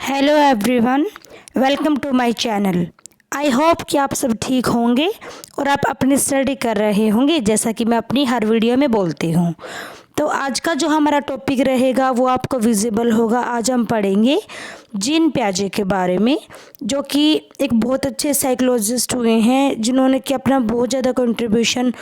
Hello everyone, welcome to my channel. I hope कि आप सब ठीक होंगे और आप अपनी स्टडी कर रहे होंगे जैसा कि मैं अपनी हर वीडियो में बोलती हूँ। तो आज का जो हमारा टॉपिक रहेगा वो आपको विजिबल होगा। आज हम पढ़ेंगे जीन पियाजे के बारे में, जो कि एक बहुत अच्छे साइकोलॉजिस्ट हुए हैं जिन्होंने कि अपना बहुत ज़्यादा कंट्रीब्यूशन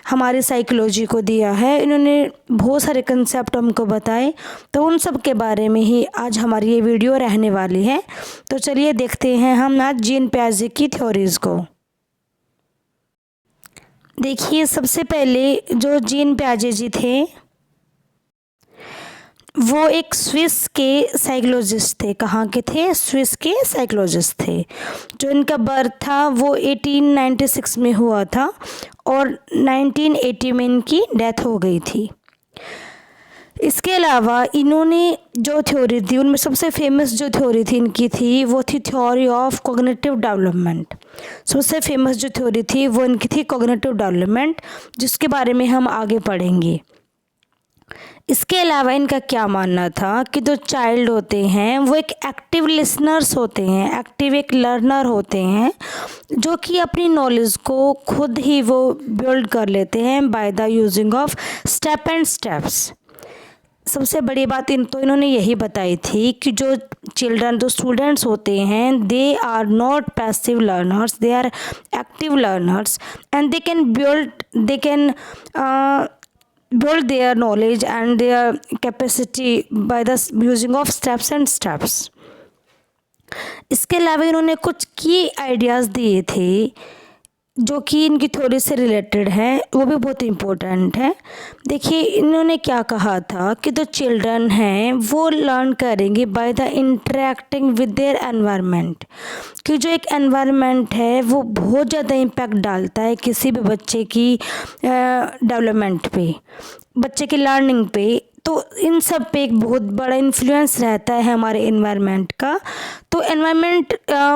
हमारी साइकोलॉजी को दिया है। इन्होंने बहुत सारे कंसेप्ट हमको बताए, तो उन सब के बारे में ही आज हमारी ये वीडियो रहने वाली है। तो चलिए देखते हैं हम आज जीन पियाजे की थ्योरीज़ को। देखिए, सबसे पहले जो जीन पियाजे जी थे वो एक स्विस के साइकोलॉजिस्ट थे। कहाँ के थे? स्विस के साइकोलॉजिस्ट थे। जो इनका बर्थ था वो 1896 में हुआ था और 1980 में इनकी डेथ हो गई थी। इसके अलावा इन्होंने जो थ्योरी दी उनमें सबसे फेमस जो थ्योरी थी इनकी थी वो थी थ्योरी ऑफ कॉग्निटिव डेवलपमेंट। सबसे फेमस जो थ्योरी थी वो इनकी थी कॉग्निटिव डेवलपमेंट, जिसके बारे में हम आगे पढ़ेंगे। इसके अलावा इनका क्या मानना था कि जो चाइल्ड होते हैं वो एक एक्टिव लिसनर्स होते हैं, एक्टिव एक लर्नर होते हैं, जो कि अपनी नॉलेज को खुद ही वो बिल्ड कर लेते हैं by the using of step and steps. सबसे बड़ी बात इन्होंने यही बताई थी कि जो चिल्ड्रन, जो स्टूडेंट्स होते हैं, they are not passive learners, they are active learners and they can build their knowledge and their capacity by the using of steps and steps। इसके अलावा इन्होंने कुछ की आइडियाज़ दिए थे जो कि इनकी थ्योरी से रिलेटेड है, वो भी बहुत इम्पोर्टेंट है। देखिए, इन्होंने क्या कहा था कि जो चिल्ड्रन हैं वो लर्न करेंगे by the interacting with their environment. कि जो एक एनवायरनमेंट है वो बहुत ज़्यादा इम्पैक्ट डालता है किसी भी बच्चे की डेवलपमेंट पे, बच्चे की लर्निंग पे। तो इन सब पे एक बहुत बड़ा इन्फ्लुएंस रहता है हमारे एनवायरनमेंट का। तो environment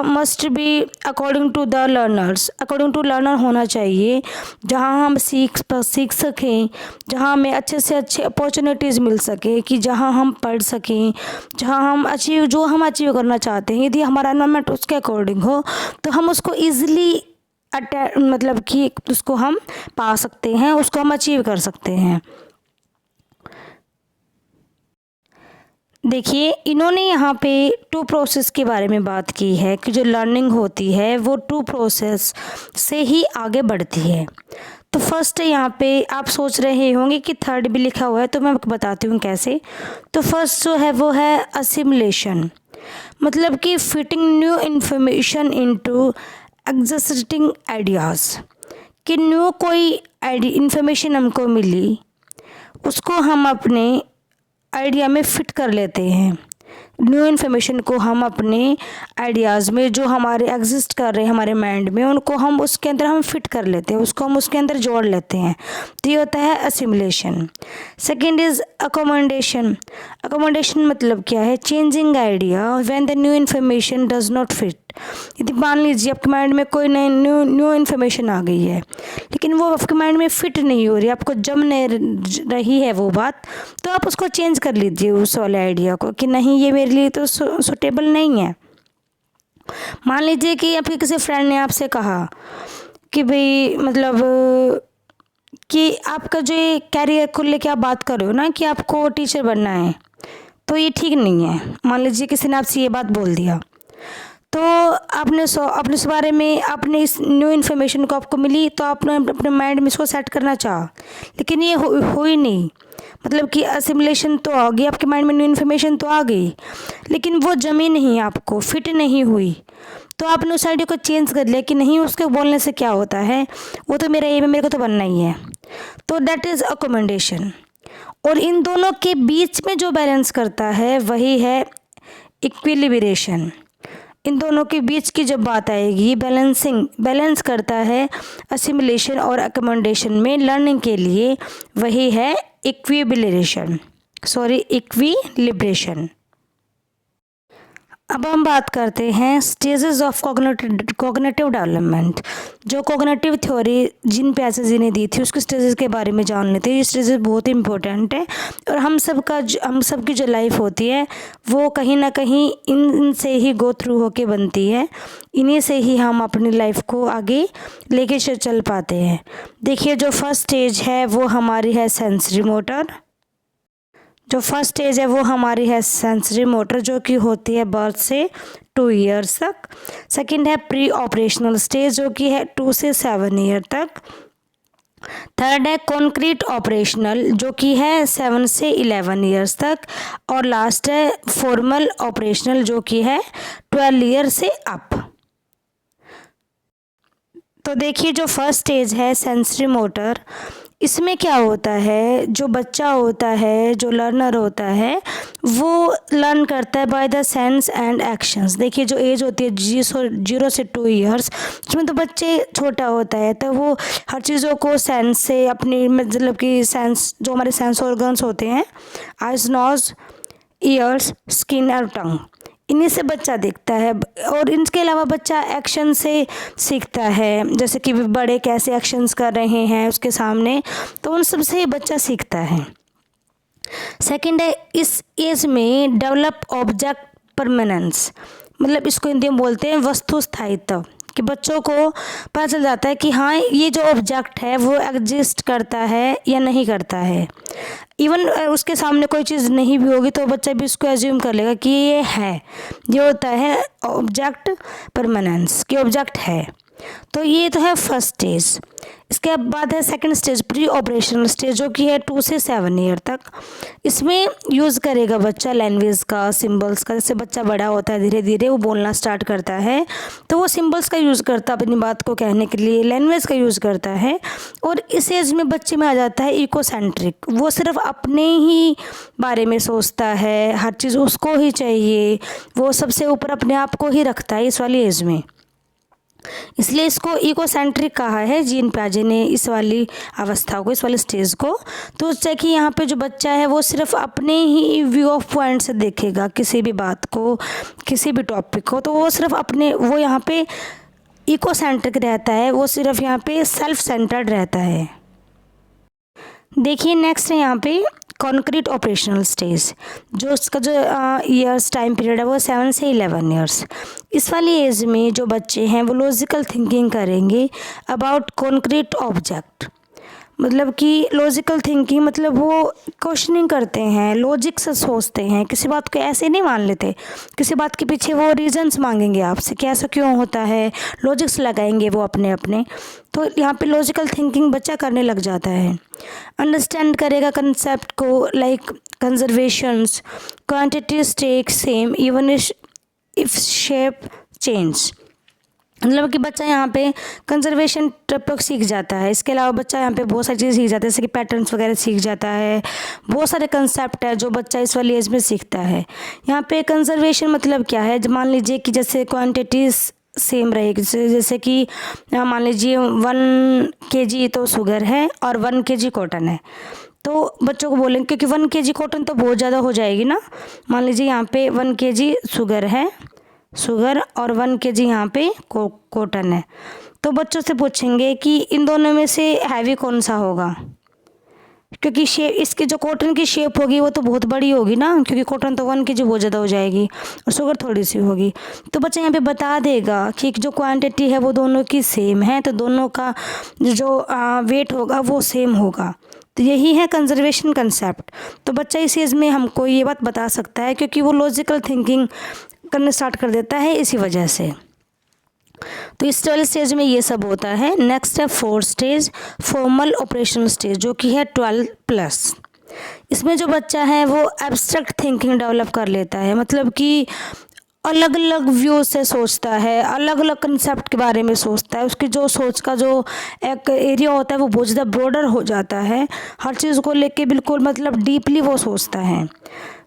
must be according to the learners, according to learner होना चाहिए, जहाँ हम सीख सकें, जहाँ हमें अच्छे से अच्छे अपॉर्चुनिटीज़ मिल सके, कि जहाँ हम पढ़ सकें, जहाँ हम अचीव करना चाहते हैं। यदि हमारा एनवायरनमेंट उसके अकॉर्डिंग हो तो हम उसको ईजिली मतलब कि उसको हम पा सकते हैं, उसको हम अचीव कर सकते हैं। देखिए, इन्होंने यहाँ पे टू प्रोसेस के बारे में बात की है कि जो लर्निंग होती है वो टू प्रोसेस से ही आगे बढ़ती है। तो फर्स्ट यहाँ पे आप सोच रहे होंगे कि थर्ड भी लिखा हुआ है, तो मैं आपको बताती हूँ कैसे। तो फर्स्ट जो है वो है असिमुलेशन, मतलब कि fitting new information into existing ideas. कि न्यू कोई इन्फॉर्मेशन हमको मिली, उसको हम अपने आइडिया में फ़िट कर लेते हैं। न्यू इन्फॉर्मेशन को हम अपने आइडियाज़ में जो हमारे एग्जिस्ट कर रहे हैं हमारे माइंड में, उनको हम उसके अंदर हम फिट कर लेते हैं, उसको हम उसके अंदर जोड़ लेते हैं। तो ये होता है assimilation. Second is accommodation. Accommodation मतलब क्या है? Changing idea when the new information does not fit. यदि मान लीजिए आपके माइंड में कोई नई न्यू इन्फॉर्मेशन आ गई है, लेकिन वो आपके माइंड में फिट नहीं हो रही, आपको जम नहीं रही है वो बात, तो आप उसको चेंज कर लीजिए उस वाले आइडिया को, कि नहीं ये मेरे लिए तो सुटेबल नहीं है। मान लीजिए कि आपके किसी फ्रेंड ने आपसे कहा कि भाई मतलब कि आपका जो ये कैरियर को लेके आप बात कर रहे हो ना कि आपको टीचर बनना है, तो ये ठीक नहीं है। मान लीजिए किसी ने आपसे ये बात बोल दिया, तो आपने इस बारे में आपने इस न्यू इन्फॉर्मेशन को आपको मिली, तो आपने अपने माइंड में इसको सेट करना चाहा, लेकिन ये हो ही नहीं। मतलब कि असिमुलेशन तो आ गई, आपके माइंड में न्यू इन्फॉर्मेशन तो आ गई, लेकिन वो जमी नहीं, आपको फिट नहीं हुई। तो आपने उस आइडिया को चेंज कर लिया कि नहीं, उसके बोलने से क्या होता है, वो तो मेरा एम है, मेरे को तो बनना ही है। तो दैट इज़ अकोमोडेशन। और इन दोनों के बीच में जो बैलेंस करता है वही है इक्विलिब्रेशन। इन दोनों के बीच की जब बात आएगी, बैलेंस करता है असिमुलेशन और अकोमोडेशन में लर्निंग के लिए, वही है इक्विलिब्रेशन। अब हम बात करते हैं स्टेजेस ऑफ कॉग्निटिव डेवलपमेंट। जो कॉग्निटिव थ्योरी जिन पैसेज जी ने दी थी उसके स्टेजेस के बारे में जान लेते हैं। ये स्टेजेस बहुत ही इंपॉर्टेंट है और हम सबकी जो लाइफ होती है वो कहीं ना कहीं इनसे ही गो थ्रू होके बनती है। इन्हीं से ही हम अपनी लाइफ को आगे लेके चल पाते हैं। देखिए, जो फर्स्ट स्टेज है वो हमारी है सेंसरी मोटर। जो फर्स्ट स्टेज है वो हमारी है सेंसरी मोटर, जो कि होती है बर्थ से 2 ईयर्स तक। सेकंड है प्री ऑपरेशनल स्टेज, जो कि है 2 से 7 ईयर तक। थर्ड है कॉन्क्रीट ऑपरेशनल, जो कि है 7 से 11 ईयर्स तक। और लास्ट है फॉर्मल ऑपरेशनल, जो कि है 12 ईयर से अप। तो देखिए, जो फर्स्ट स्टेज है सेंसरी मोटर, इसमें क्या होता है, जो बच्चा होता है, जो लर्नर होता है, वो लर्न करता है by the sense and actions. देखिए, जो एज होती है 0 से 2 ईयर्स, उसमें तो बच्चे छोटा होता है तो वो हर चीज़ों को सेंस से अपनी मतलब कि सेंस, जो हमारे सेंस ऑर्गन्स होते हैं, आइज, नोज, ईयर्स, स्किन और टंग, इन्हीं से बच्चा दिखता है। और इनके अलावा बच्चा एक्शन से सीखता है, जैसे कि बड़े कैसे एक्शंस कर रहे हैं उसके सामने, तो उन सब से ही बच्चा सीखता है। सेकंड है, इस एज में डेवलप ऑब्जेक्ट परमानेंस, मतलब इसको हिंदी में बोलते हैं वस्तु स्थायित्व, कि बच्चों को पता चल जाता है कि हाँ, ये जो ऑब्जेक्ट है वो एग्जिस्ट करता है या नहीं करता है। इवन उसके सामने कोई चीज़ नहीं भी होगी तो बच्चा भी उसको एज्यूम कर लेगा कि ये है। ये होता है ऑब्जेक्ट परमानेंस, कि ऑब्जेक्ट है। तो ये तो है फर्स्ट स्टेज। इसके बाद है second stage pre operational stage, जो कि है 2 से 7 ईयर तक। इसमें यूज़ करेगा बच्चा लैंग्वेज का, सिंबल्स का। जैसे बच्चा बड़ा होता है धीरे धीरे वो बोलना स्टार्ट करता है तो वो सिंबल्स का यूज़ करता है अपनी बात को कहने के लिए, लैंग्वेज का यूज़ करता है। और इस एज में बच्चे में आ जाता है इकोसेंट्रिक, वो सिर्फ अपने ही बारे में सोचता है, हर चीज़ उसको ही चाहिए, वो सबसे ऊपर अपने आप को ही रखता है इस वाली एज में। इसलिए इसको इकोसेंट्रिक कहा है जीन पियाजे ने, इस वाली अवस्था को, इस वाले स्टेज को। तो उससे कि यहाँ पे जो बच्चा है वो सिर्फ अपने ही व्यू ऑफ पॉइंट से देखेगा किसी भी बात को, किसी भी टॉपिक को, तो वो सिर्फ अपने, वो यहाँ पे इकोसेंट्रिक रहता है, वो सिर्फ यहाँ पे सेल्फ सेंटर्ड रहता है। देखिए, नेक्स्ट है यहाँ पे कॉन्क्रीट ऑपरेशनल स्टेज, जो उसका जो ईयर्स टाइम पीरियड है वो 7 से 11 ईयर्स। इस वाली एज में जो बच्चे हैं वो लॉजिकल थिंकिंग करेंगे अबाउट कॉन्क्रीट ऑब्जेक्ट, मतलब कि लॉजिकल थिंकिंग मतलब वो क्वेश्चनिंग करते हैं, लॉजिक से सोचते हैं, किसी बात को ऐसे नहीं मान लेते, किसी बात के पीछे वो रीजंस मांगेंगे आपसे कि ऐसा क्यों होता है, लॉजिक्स लगाएंगे वो अपने अपने। तो यहाँ पे लॉजिकल थिंकिंग बच्चा करने लग जाता है। अंडरस्टैंड करेगा कंसेप्ट को, like conservations, quantity stays same even if shape change, मतलब कि बच्चा यहाँ पे कंजर्वेशन टॉपिक सीख जाता है। इसके अलावा बच्चा यहाँ पे बहुत सारी चीज़ें सीख जाता है, जैसे कि पैटर्न्स वगैरह सीख जाता है। बहुत सारे कंसेप्ट है जो बच्चा इस वाली एज में सीखता है। यहाँ पे कंजर्वेशन मतलब क्या है, मान लीजिए कि जैसे क्वांटिटीज सेम रहेगी, जैसे कि मान लीजिए 1 kg तो शुगर है और 1 kg कॉटन है, तो बच्चों को बोलेंगे, क्योंकि 1 kg कॉटन तो बहुत ज़्यादा हो जाएगी ना। मान लीजिए यहाँ पे 1 kg शुगर है, शुगर और 1 kg यहाँ पे कॉटन है, तो बच्चों से पूछेंगे कि इन दोनों में से हैवी कौन सा होगा, क्योंकि शेप, इसकी जो कॉटन की शेप होगी वो तो बहुत बड़ी होगी ना, क्योंकि कॉटन तो 1 kg बहुत ज़्यादा हो जाएगी और शुगर थोड़ी सी होगी। तो बच्चा यहाँ पे बता देगा कि जो क्वांटिटी है वो दोनों की सेम है, तो दोनों का जो वेट होगा वो सेम होगा। तो यही है कंजर्वेशन कंसेप्ट। तो बच्चा इस एज में हमको ये बात बता सकता है क्योंकि वो लॉजिकल थिंकिंग करने स्टार्ट कर देता है इसी वजह से। तो इस वाले स्टेज में ये सब होता है। नेक्स्ट है 4th stage formal operational stage, जो कि है 12+। इसमें जो बच्चा है वो एब्स्ट्रैक्ट थिंकिंग डेवलप कर लेता है, मतलब कि अलग अलग व्यू से सोचता है, अलग अलग कंसेप्ट के बारे में सोचता है। उसकी जो सोच का जो एक एरिया होता है वो बहुत ज़्यादा ब्रॉडर हो जाता है, हर चीज़ को लेके बिल्कुल मतलब डीपली वो सोचता है।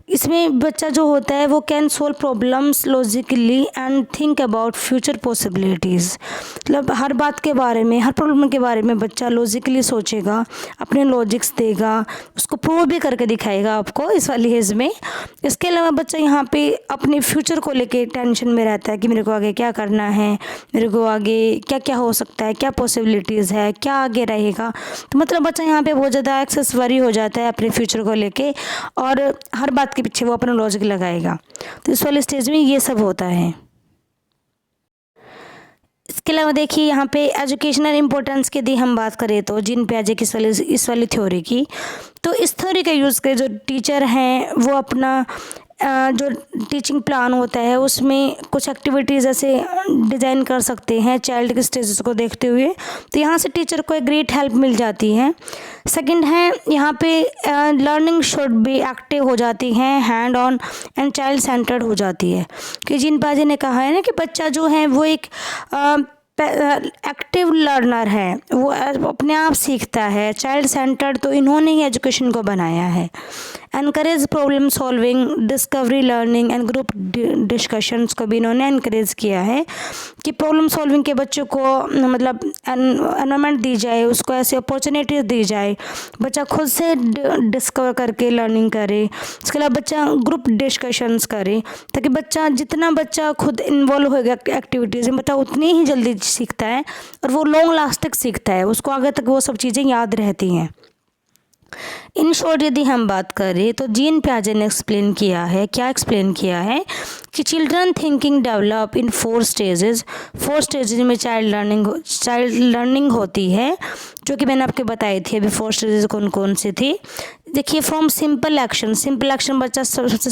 इसमें बच्चा जो होता है वो can solve problems logically and think about future possibilities. मतलब हर बात के बारे में, हर प्रॉब्लम के बारे में बच्चा लॉजिकली सोचेगा, अपने लॉजिक्स देगा, उसको प्रूव भी करके दिखाएगा आपको इस वाली एज में। इसके अलावा बच्चा यहाँ पे अपने फ्यूचर को लेके टेंशन में रहता है कि मेरे को आगे क्या करना है, मेरे को आगे क्या क्या हो सकता है, क्या पॉसिबिलिटीज़ है, क्या आगे रहेगा। तो मतलब बच्चा यहाँ पे बहुत ज़्यादा एक्सेस वरी हो जाता है अपने फ्यूचर को लेके, और हर बात के पीछे वो अपना लॉजिक लगाएगा। तो इस वाले स्टेज में ये सब होता है। इसके अलावा देखिए यहाँ पे एजुकेशनल इम्पोर्टेंस की यदि हम बात करें तो जीन पियाजे की इस वाली थ्योरी की, तो इस थ्योरी का यूज़ कर जो टीचर हैं वो अपना जो टीचिंग प्लान होता है उसमें कुछ एक्टिविटीज़ ऐसे डिज़ाइन कर सकते हैं चाइल्ड के स्टेजेस को देखते हुए। तो यहाँ से टीचर को एक ग्रेट हेल्प मिल जाती है। सेकंड है यहाँ पे लर्निंग शुड बी एक्टिव हो जाती है, hand on and child centred हो जाती है। कि जीन पियाजे ने कहा है ना कि बच्चा जो है वो एक एक्टिव लर्नर है, वो अपने आप सीखता है। चाइल्ड सेंटर्ड तो इन्होंने ही एजुकेशन को बनाया है। Encourage problem solving, discovery learning and group discussions को भी इन्होंने एनकरेज किया है कि प्रॉब्लम सॉल्विंग के बच्चों को मतलब एनवायरनमेंट दी जाए, उसको ऐसी अपॉर्चुनिटीज़ दी जाए, बच्चा खुद से डिस्कवर करके लर्निंग करे। इसके अलावा बच्चा ग्रुप डिस्कशंस करे, ताकि बच्चा जितना बच्चा खुद इन्वॉल्व होगा एक्टिविटीज़ में, बच्चा उतनी ही जल्दी सीखता है और वो लॉन्ग लास्टिक सीखता है, उसको आगे तक वो सब चीज़ें याद रहती हैं। इन शॉर्ट यदि हम बात करें तो जीन पियाजे ने एक्सप्लेन किया है, क्या एक्सप्लेन किया है कि children thinking develop in 4 stages. 4 stages में चाइल्ड लर्निंग होती है, जो कि मैंने आपको बताई थी अभी 4 स्टेजेस कौन कौन सी थी। देखिए फ्रॉम सिंपल एक्शन बच्चा सबसे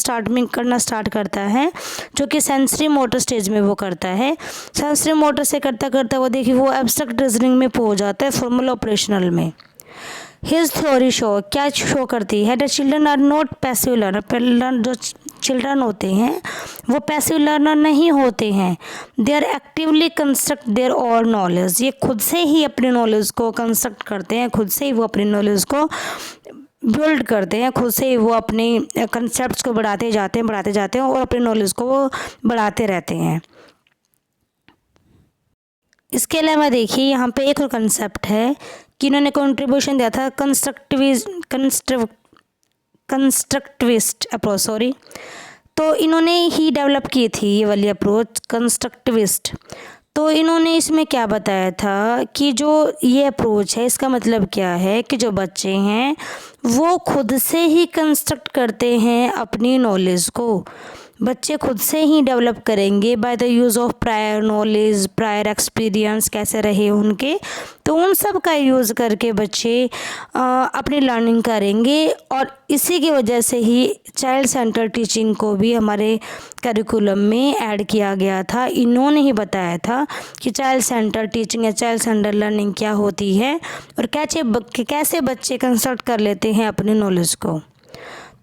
स्टार्ट करता है, जो कि सेंसरी मोटर स्टेज में वो करता है। सेंसरी मोटर से करता करता वो देखिए वो एब्स्ट्रैक्ट रीजनिंग में पहुंच जाता है, फॉर्मल ऑपरेशनल में। हिज थ्योरी शो क्या शो करती है, the children are not passive learner. जो चिल्ड्रन होते हैं वो पैसिव लर्नर नहीं होते हैं, they are actively construct their और नॉलेज। ये खुद से ही अपने नॉलेज को कंस्ट्रक्ट करते हैं, खुद से ही वो अपनी नॉलेज को बिल्ड करते हैं, खुद से ही वो अपने कंसेप्ट को बढ़ाते जाते हैं और अपने नॉलेज को वो बढ़ाते रहते हैं। इसके अलावा देखिए यहाँ पे एक और कंसेप्ट है कि इन्होंने कंट्रीब्यूशन दिया था कंस्ट्रक्टिविस्ट अप्रोच, तो इन्होंने ही डेवलप की थी ये वाली अप्रोच कंस्ट्रक्टिविस्ट। तो इन्होंने इसमें क्या बताया था कि जो ये अप्रोच है इसका मतलब क्या है कि जो बच्चे हैं वो खुद से ही कंस्ट्रक्ट करते हैं अपनी नॉलेज को, बच्चे खुद से ही डेवलप करेंगे by the use of prior knowledge, prior experience कैसे रहे उनके, तो उन सब का यूज़ करके बच्चे अपनी लर्निंग करेंगे। और इसी की वजह से ही चाइल्ड सेंटर टीचिंग को भी हमारे करिकुलम में ऐड किया गया था। इन्होंने ही बताया था कि चाइल्ड सेंटर टीचिंग या चाइल्ड सेंटर लर्निंग क्या होती है और कैसे बच्चे कंस्ट्रक्ट कर लेते हैं अपनी नॉलेज को।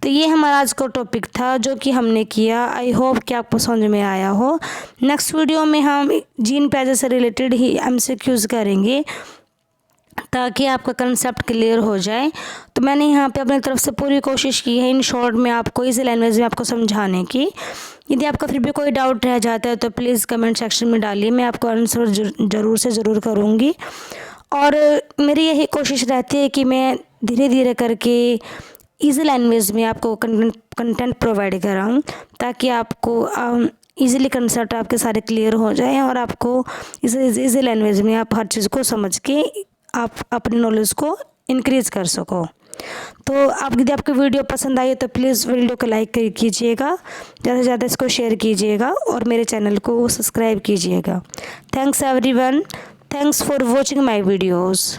तो ये हमारा आज का टॉपिक था जो कि हमने किया। आई होप कि आपको समझ में आया हो। नेक्स्ट वीडियो में हम जीन पियाजे से रिलेटेड ही MCQs करेंगे ताकि आपका कंसेप्ट क्लियर हो जाए। तो मैंने यहाँ पे अपनी तरफ से पूरी कोशिश की है इन शॉर्ट में आपको इसी लैंग्वेज में आपको समझाने की। यदि आपका फिर भी कोई डाउट रह जाता है तो प्लीज़ कमेंट सेक्शन में डालिए, मैं आपको आंसर ज़रूर से ज़रूर करूँगी। और मेरी यही कोशिश रहती है कि मैं धीरे धीरे करके ईजी लैंग्वेज में आपको कंटेंट प्रोवाइड कराऊँ ताकि आपको ईज़िली कंसेप्ट आपके सारे क्लियर हो जाए और आपको ईजी लैंग्वेज में आप हर चीज़ को समझ के आप अपनी नॉलेज को इंक्रीज़ कर सको। तो यदि आपको वीडियो पसंद आई तो प्लीज़ वीडियो को लाइक कीजिएगा, ज़्यादा से ज़्यादा इसको शेयर कीजिएगा और मेरे चैनल को सब्सक्राइब कीजिएगा। Thanks everyone, thanks for watching my videos.